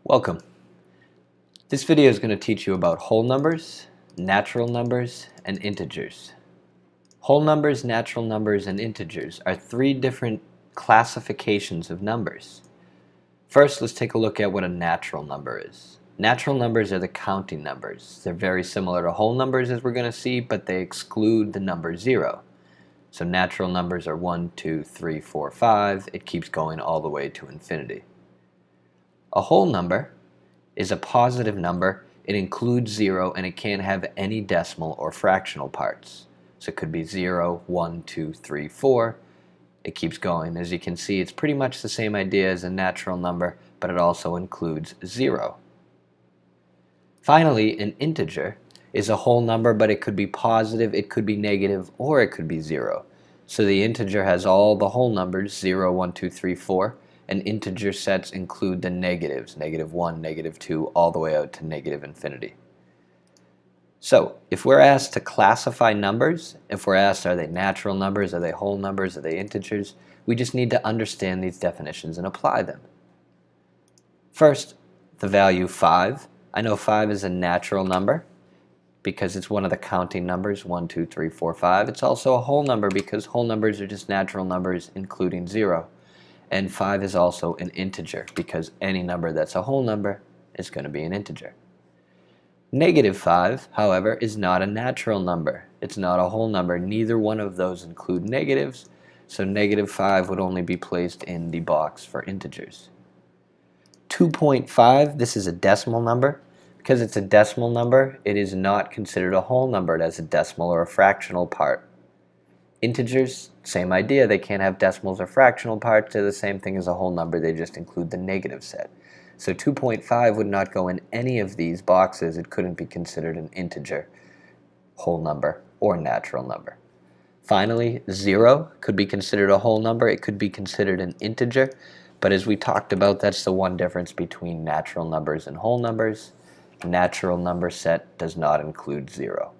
Welcome. This video is going to teach you about whole numbers, natural numbers, and integers. Whole numbers, natural numbers, and integers are three different classifications of numbers. First, let's take a look at what a natural number is. Natural numbers are the counting numbers. They're very similar to whole numbers as we're going to see, but they exclude the number 0. So natural numbers are 1, 2, 3, 4, 5. It keeps going all the way to infinity. A whole number is a positive number. It includes 0 and it can't have any decimal or fractional parts. So it could be 0, 1, 2, 3, 4. It keeps going. As you can see, it's pretty much the same idea as a natural number, but it also includes 0. Finally, an integer is a whole number, but it could be positive, it could be negative, or it could be 0. So the integer has all the whole numbers, 0, 1, 2, 3, 4. And integer sets include the negatives, -1, -2, all the way out to negative infinity. So, if we're asked to classify numbers, if we're asked are they natural numbers, are they whole numbers, are they integers, we just need to understand these definitions and apply them. First, the value 5. I know 5 is a natural number because it's one of the counting numbers, 1, 2, 3, 4, 5. It's also a whole number because whole numbers are just natural numbers including 0. And 5 is also an integer because any number that's a whole number is going to be an integer. -5, however, is not a natural number. It's not a whole number. Neither one of those include negatives, so -5 would only be placed in the box for integers. 2.5, this is a decimal number. Because it's a decimal number, it is not considered a whole number. It has a decimal or a fractional part. Integers, same idea, they can't have decimals or fractional parts. They're the same thing as a whole number, they just include the negative set. So 2.5 would not go in any of these boxes. It couldn't be considered an integer, whole number, or natural number. Finally, 0 could be considered a whole number. It could be considered an integer, but as we talked about, that's the one difference between natural numbers and whole numbers. Natural number set does not include 0.